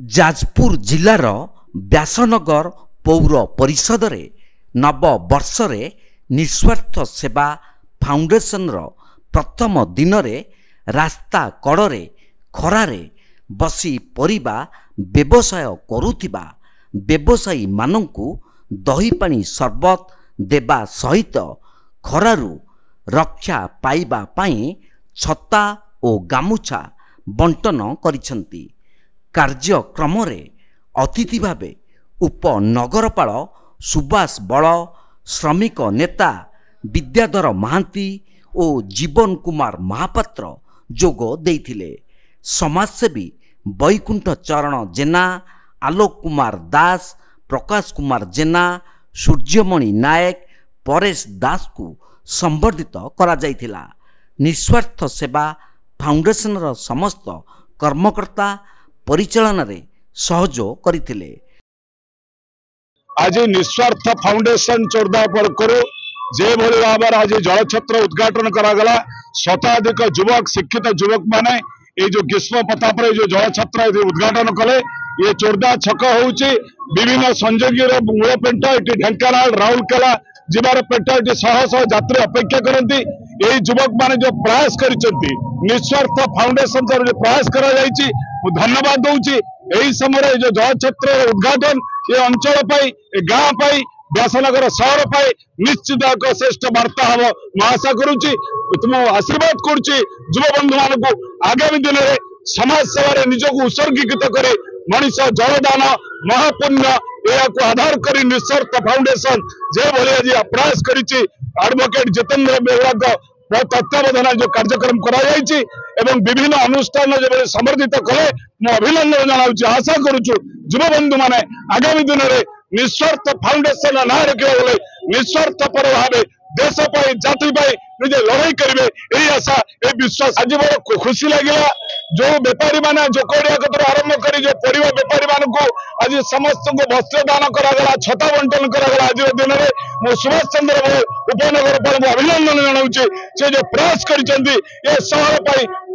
जाजपुर जिलार व्यासनगर पौर परिषद रे नव वर्ष रे निस्वार्थ सेवा फाउंडेशन रो प्रथम दिन रे रास्ता कड़े खरारे बसी परिबा व्यवसाय करुथिबा व्यवसायी मानंकु दही पानी सरबत देवा सहित खरारु रक्षा पाइबा पाई छता और गामुछा बंटन करिसंती। कार्यक्रम अतिथि भावे उपनगरपाल सुभाष बल श्रमिक नेता विद्याधर महांती और जीवन कुमार महापात्र जोग देइथिले। समाजसेवी बैकुंठ चरण जेना, आलोक कुमार दास, प्रकाश कुमार जेना, सूर्यमणि नायक, परेश दास को संबर्धित करा जाइथिला। निस्वार्थ सेवा फाउंडेशन रो समस्त कर्मकर्ता परिचालन रे सहयोग करथिले। आज निस्वार्थ फाउंडेशन चोरदा पड़कर जे भली भाव आज जलछत्र उद्घाटन करागला। शताधिक युवक शिक्षित युवक माने ये जो ग्रीष्म प्रताप जो जलछत्र उद्घाटन कले। ये चोरदा छक होउची विभिन्न संयोगी मूल पेंट ये ढेंकानाल राउरकेला जीवार पेंट ये शह शह यात्री अपेक्षा करती। यही युवक माने जो प्रयास करिसेंती निस्वार्थ फाउंडेशन जो प्रयास करा जायछि धन्यवाद दूची। यही समय जो जलछत्र उद्घाटन ये अंचल गाँ व्यासनगर सहर निश्चित एक श्रेष्ठ वार्ता हम मैं आशा करुच्ची। तुम आशीर्वाद करुच्ची युव बंधु मान आगामी दिन में समाज सेवा निजक उत्सर्गीकृत कर मनीष जलदान महापुण्य यह आधार कर निस्वार्थ फाउंडेशन जे भली आज प्रयास करिछि। एडवोकेट जितेंद्र बेहरा तत्वावधान जो कार्यक्रम कराई विभिन्न अनुष्ठान जो समर्थित कले मु अभिनंदन जनाऊँ। आशा करुचु युव बंधु माने आगामी दिन में निस्वार्थ फाउंडेशन ना रखा गले निस्वार्थ पर भाव देश जाति निजे लड़ाई करेंगे यही आशा ये विश्वास। आज बड़ा खुशी लगे जो बेपारी मैंने जोकड़िया कतर आरंभ कर जो परिवा बेपारी मान आज समस्त को वस्त्र दान करागला, छता बंटन करागला। आज दिन में मु सुभाष चंद्र बोस उपनगरपाल अभिनंदन जनाऊँ से जो प्रयास कर सहर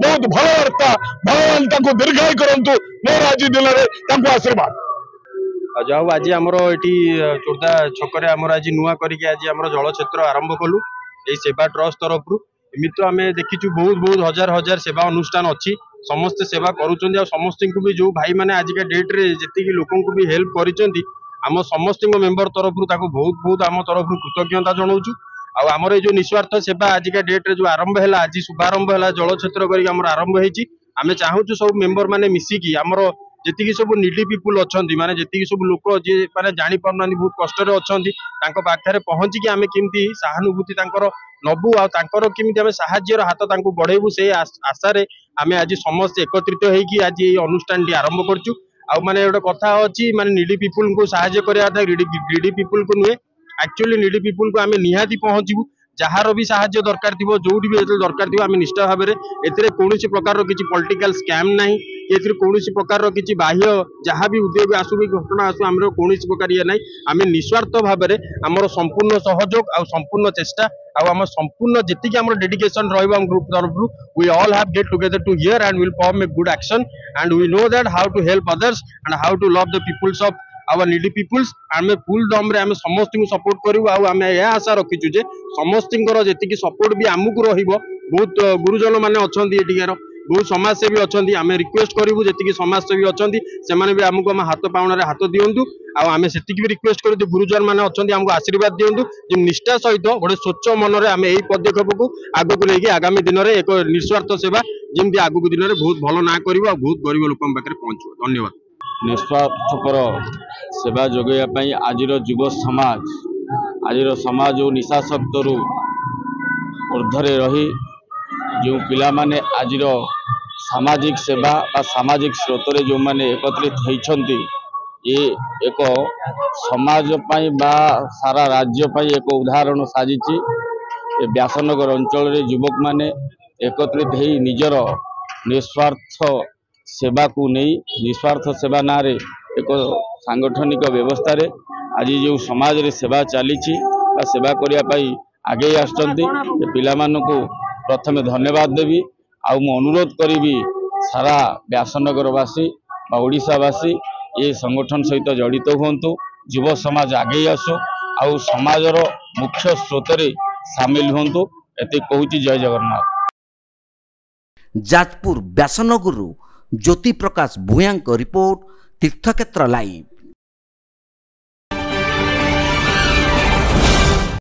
बहुत भल वार्ता भगवान दीर्घायु करंतु मोर आज दिन में आशीर्वाद जाऊ। आज आमर ये चोरदा छक आज नुआ करके आज आम जलछत्र आरंभ कलु ये सेवा ट्रस्ट तरफ एमती आम देखीचु बहुत बहुत हजार हजार सेवा अनुष्ठान अच्छी समस्ते सेवा करुँच। समस्त को भी जो भाई मैंने आजिका डेट रे जी लोक भी हेल्प कर आम समस्त मेम्बर तरफ बहुत बहुत आम तरफ कृतज्ञता जनाऊँ। आमर ये जो निस्वार्थ सेवा आजिका डेट रे जो आरंभ है आज शुभारंभ है जलछत्र कर आरंभ होमें चाहूँ सब मेम्बर मैंने मिसिकी आमर जी सब नीडी पीपुल अच्छा माने जी सब लोक जी मैंने जापर ना बहुत कष्ट अच्छा पाखे पहुँचिकी आम केमती सहानुभूति नबू आमती आम साहाଯ୍यर हाथ बढ़ेबू से आशा आम आज समस्त एकत्रित होगी आज ये अनुष्ठान टी आरंभ करचु। आ माने गोटे कथा अच्छी माने नीडी पीपुल को साहाଯ୍य करा ग्रीडी पीपुल को नुहे एक्चुअली नीडी पीपुल को आम निहाती पहुँचू जार भी साहाଯ୍य दरकार थी जो भी दरकार थी आम निष्ठा भाव में कौन प्रकार किसी पॉलिटिकल स्कैम ना कौन प्रकार किसी बाह्य जहाँ भी उद्योग आसू भी घटना आसू आम कौन प्रकार ये ना आम निस्वार्थ भाव में आमर संपूर्ण सहयोग आ संपूर्ण चेष्टा आम संपूर्ण जी आम डेडिकेशन रही ग्रुप तरफ we all have get together to here and will form a good action and we know that how to help others and how to love the peoples of our needy peoples. आम फुल दम रे आम समस्त को support करूँ आम यह आशा रखीचु जे समस्त जी सपोर्ट भी आमको बहुत गुरुजन मैंने अच्छा एटिकार बहुत समाजसेवी अच्छा आम रिक्वेस्ट करूँ जी समाजसेवी अच्छा से भी आमको आम हाथ पावना हाथ दिंतु आम से भी रिक्वेस्ट करूँ गुरुजन मैंने अच्छा आमको आशीर्वाद दिंतु जो निष्ठा सहित गोटे स्वच्छ मन में आम यही पदक्षेप को आगक लेकिन आगामी दिन में एक निस्वार्थ सेवा जमी आगक दिन में बहुत भल ना कर बहुत गरीब लोक पाखे पहुँच। धन्यवाद। निस्वार्थपर सेवा जोगाई आज युव समाज आज समाज और निशाशक्तर ऊर्धरे रही जो पिला माने आज सामाजिक सेवा और सामाजिक स्रोत जो माने एकत्रित होती ये एक समाज पाई बा सारा राज्य पाई एक उदाहरण साजी। व्यासनगर अंचल युवक माने एकत्रित हो निजर निस्वार्थ सेवा को नहीं निस्वार्थ सेवा ना रे एक सांगठनिक व्यवस्था रे आज जो समाज रे सेवा चली सेवा करने आगे आसको प्रथम धन्यवाद देवी। आ अनुरोध करी सारा व्यासनगरवासी बा ओडिशावासी ये संगठन सहित जड़ित हुंतु युव समाज आगे आसु आउ समाजर मुख्य स्रोत सामिल हुंतु एति कहूची। जय जगन्नाथ। जाजपुर व्यासनगरु ज्योति प्रकाश भूयां रिपोर्ट तीर्थक्षेत्र लाइव।